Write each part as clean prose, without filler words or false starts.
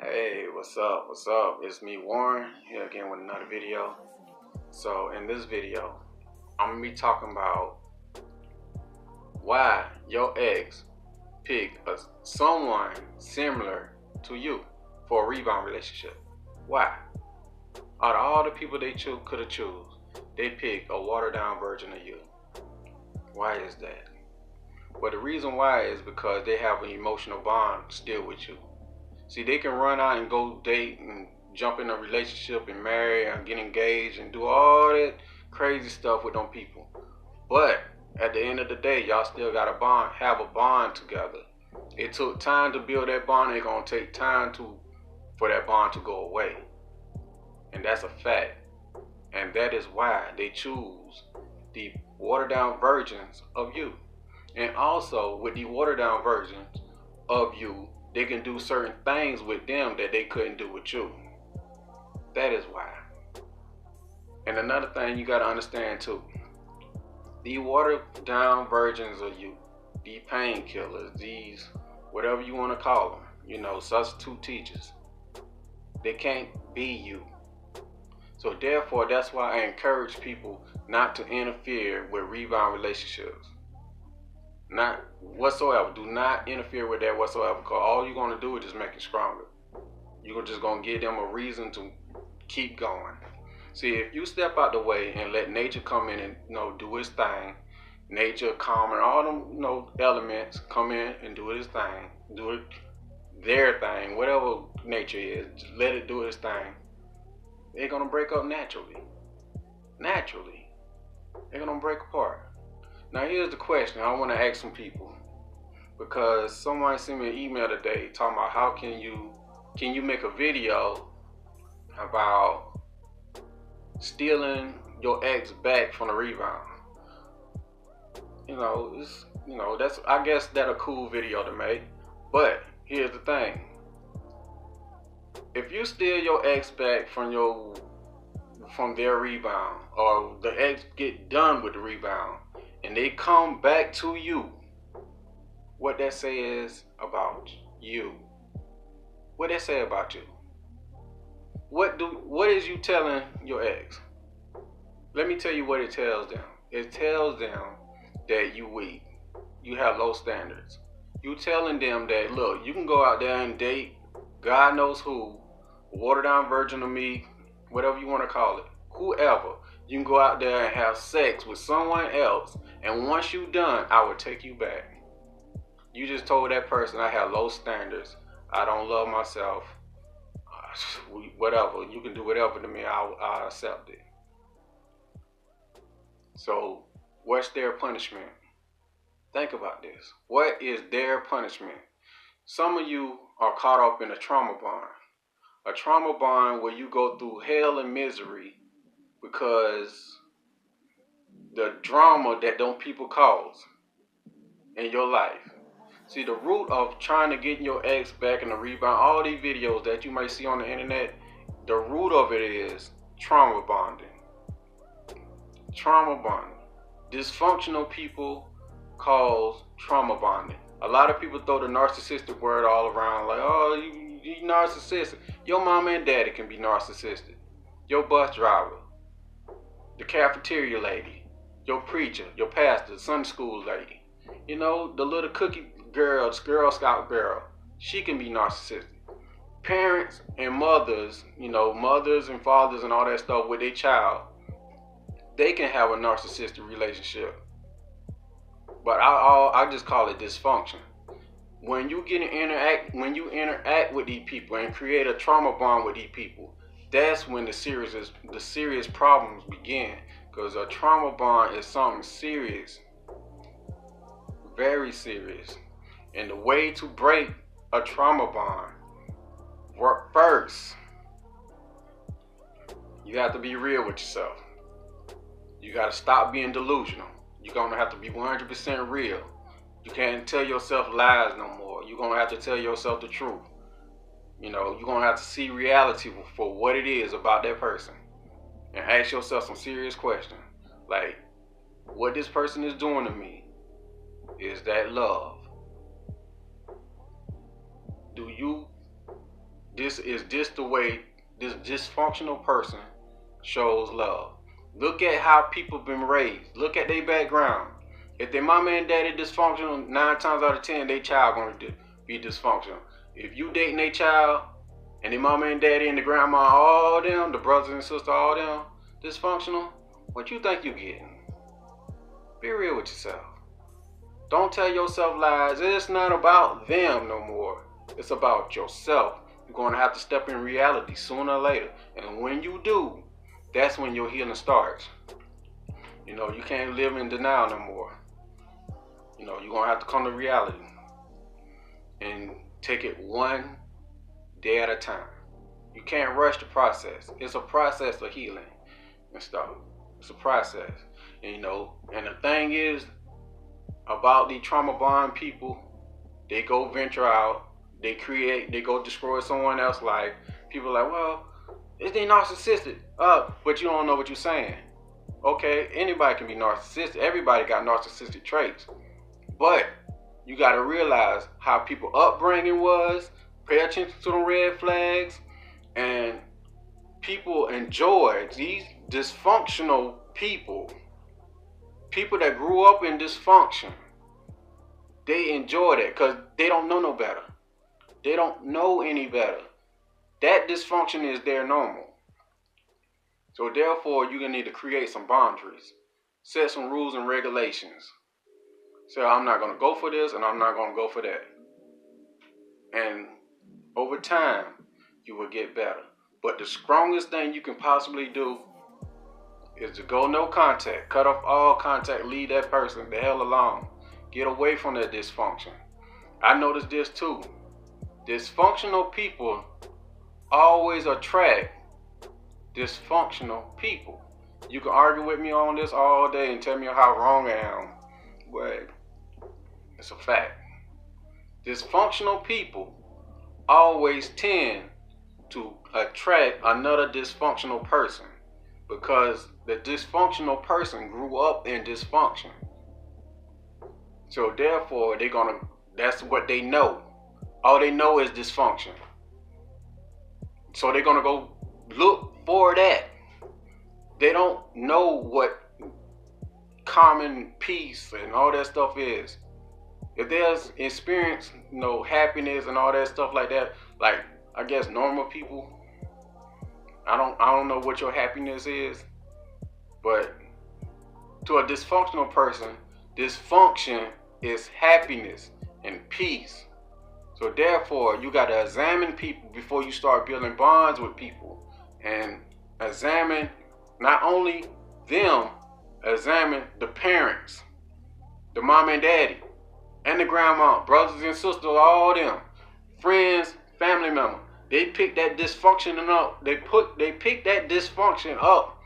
Hey, what's up? What's up? It's me, Warren, here again with another video. So in this video, I'm gonna be talking about why your ex picked someone similar to you for a rebound relationship. Why? Out of all the people they could have choose, they picked a watered down version of you. Why is that? Well, the reason why is because they have an emotional bond still with you. See, they can run out and go date and jump in a relationship and marry and get engaged and do all that crazy stuff with them people. But at the end of the day, y'all still got have a bond together. It took time to build that bond. It's gonna take time for that bond to go away. And that's a fact. And that is why they choose the watered down versions of you. And also with the watered down versions of you, they can do certain things with them that they couldn't do with you. That is why. And another thing you gotta understand too, the watered down versions of you, the painkillers, these, whatever you wanna call them, substitute teachers, they can't be you. So therefore, that's why I encourage people not to interfere with rebound relationships. Not whatsoever. Do not interfere with that whatsoever, because all you're going to do is just make it stronger. You're just going to give them a reason to keep going. See, if you step out the way and let nature come in and do its thing, nature, calm, and all them elements come in and do its thing, do it their thing, whatever nature is, just let it do its thing. They're going to break up naturally. Naturally. They're going to break apart. Now here's the question I want to ask some people, because someone sent me an email today talking about how can you make a video about stealing your ex back from the rebound. I guess that's a cool video to make. But here's the thing. If you steal your ex back from their rebound, or the ex get done with the rebound, and they come back to you, what that says about you? What that say about you? What is you telling your ex? Let me tell you what it tells them. It tells them that you weak. You have low standards. You telling them that, look, you can go out there and date God knows who, watered down version of me, whatever you want to call it, whoever. You can go out there and have sex with someone else, and once you're done, I will take you back. You just told that person I have low standards. I don't love myself. Whatever. You can do whatever to me. I'll accept it. So, what's their punishment? Think about this. What is their punishment? Some of you are caught up in a trauma bond. A trauma bond where you go through hell and misery because the drama that them people cause in your life. See, the root of trying to get your ex back in the rebound, all these videos that you might see on the internet, the root of it is trauma bonding. Trauma bonding. Dysfunctional people cause trauma bonding. A lot of people throw the narcissistic word all around, like, oh, you narcissistic. Your mama and daddy can be narcissistic. Your bus driver, the cafeteria lady, your preacher, your pastor, Sunday school lady, the little cookie girl, the Girl Scout girl, she can be narcissistic. Parents and mothers, mothers and fathers and all that stuff with their child, they can have a narcissistic relationship. But I just call it dysfunction. When you interact with these people and create a trauma bond with these people, that's when the serious problems begin. Because a trauma bond is something serious, very serious. And the way to break a trauma bond, first, you have to be real with yourself. You got to stop being delusional. You're going to have to be 100% real. You can't tell yourself lies no more. You're going to have to tell yourself the truth. You're going to have to see reality for what it is about that person. And ask yourself some serious questions. Like, what this person is doing to me, is that love? this the way this dysfunctional person shows love. Look at how people been raised. Look at their background. If their mama and daddy dysfunctional, 9 times out of 10, their child gonna be dysfunctional. If you dating their child and their mama and daddy and the grandma, all them, the brothers and sisters, all them dysfunctional, what you think you getting? Be real with yourself. Don't tell yourself lies. It's not about them no more. It's about yourself. You're going to have to step in reality sooner or later. And when you do, that's when your healing starts. You know, you can't live in denial no more. You know, you're going to have to come to reality and take it one day at a time. You can't rush the process. It's a process of healing and stuff. It's a process. And, you know, and the thing is about the trauma bond people, they go venture out, they go destroy someone else's life. People are like, well, is they narcissistic? But you don't know what you're saying. Okay, anybody can be narcissistic. Everybody got narcissistic traits. But you got to realize how people upbringing was, pay attention to the red flags, and people enjoy these dysfunctional people that grew up in dysfunction. They enjoy that because they don't know no better. They don't know any better. That dysfunction is their normal. So therefore, you're going to need to create some boundaries. Set some rules and regulations. Say, I'm not going to go for this and I'm not going to go for that. And over time, you will get better. But the strongest thing you can possibly do is to go no contact. Cut off all contact. Leave that person the hell alone. Get away from that dysfunction. I noticed this too. Dysfunctional people always attract dysfunctional people. You can argue with me on this all day and tell me how wrong I am, but it's a fact. Dysfunctional people always tend to attract another dysfunctional person because the dysfunctional person grew up in dysfunction. So therefore, that's what they know. All they know is dysfunction. So they're gonna go look for that. They don't know what common peace and all that stuff is. If there's experience, happiness and all that stuff like that, like I guess normal people, I don't know what your happiness is, but to a dysfunctional person, dysfunction is happiness and peace. So therefore, you got to examine people before you start building bonds with people, and examine not only them, examine the parents, the mom and daddy, and the grandma, brothers and sisters, all them, friends, family members. They pick that dysfunction up. They pick that dysfunction up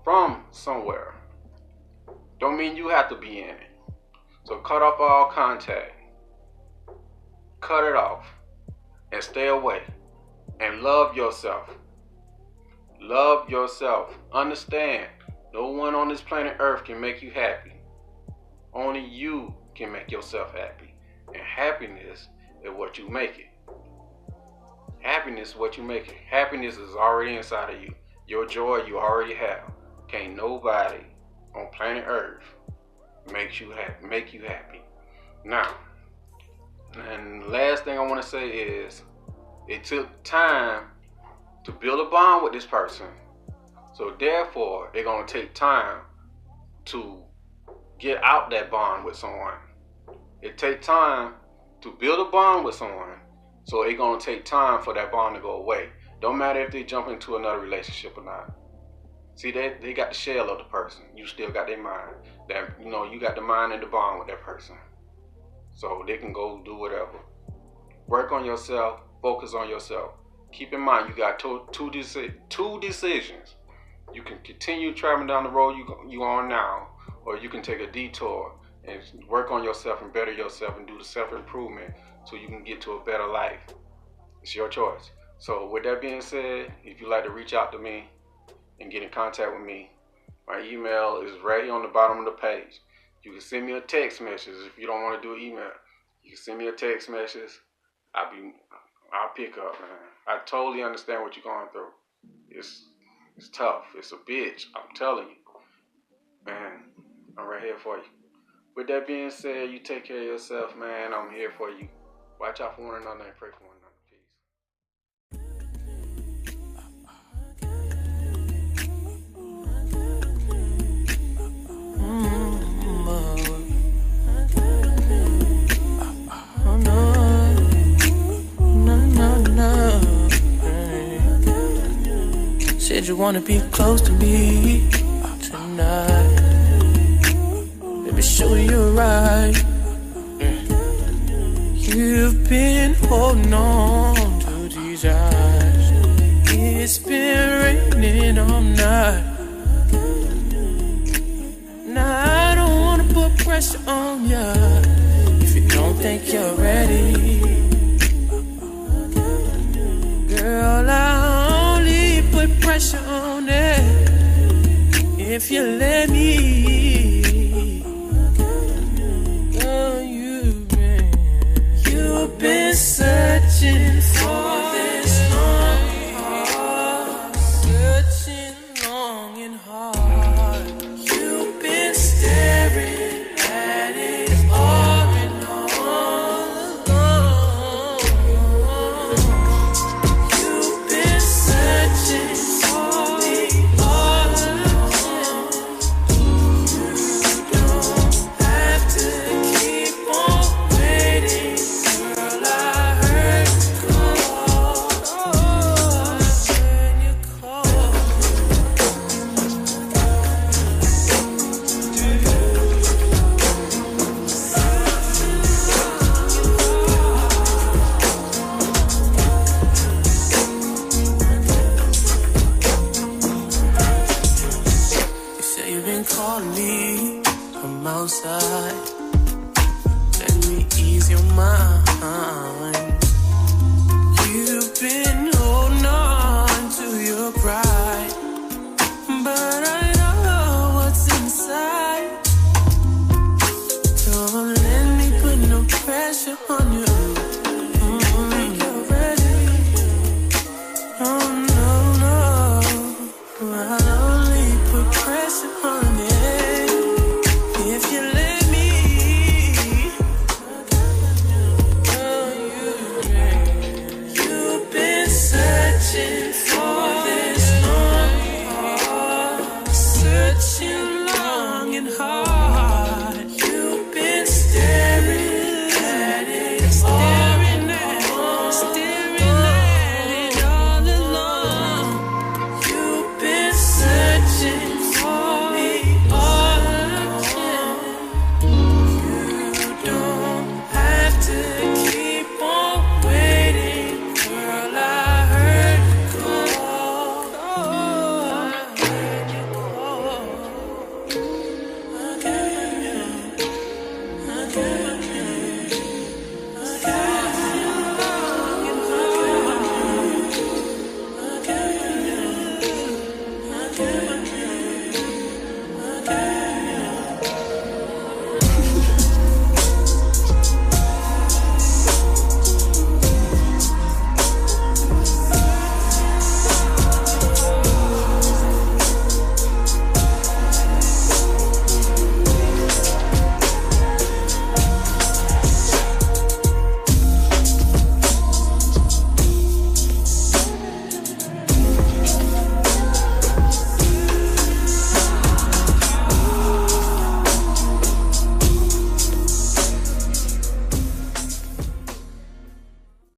from somewhere. Don't mean you have to be in it. So cut off all contact. Cut it off and stay away and love yourself. Love yourself. Understand, no one on this planet Earth can make you happy. Only you can make yourself happy. And happiness is what you make it. Happiness is what you make it. Happiness is already inside of you. Your joy you already have. Can't nobody on planet Earth make you happy. Now, and the last thing I want to say is, it took time to build a bond with this person. So therefore, they're going to take time to get out that bond with someone. It takes time to build a bond with someone. So it's going to take time for that bond to go away. Don't matter if they jump into another relationship or not. See, they got the shell of the person. You still got their mind. You got the mind and the bond with that person. So they can go do whatever. Work on yourself. Focus on yourself. Keep in mind, you got two decisions. You can continue traveling down the road you on now, or you can take a detour and work on yourself and better yourself and do the self-improvement so you can get to a better life. It's your choice. So with that being said, if you'd like to reach out to me and get in contact with me, my email is right here on the bottom of the page. You can send me a text message if you don't want to do email. You can send me a text message. I'll pick up, man. I totally understand what you're going through. It's tough. It's a bitch. I'm telling you, man. I'm right here for you. With that being said, you take care of yourself, man. I'm here for you. Watch out for one another and pray for one another. Said you wanna be close to me tonight. Baby, show you right. You've been holding on to these eyes. It's been raining all night. Now I don't wanna put pressure on ya if you don't think you're ready. Girl, I only put pressure on it if you let me.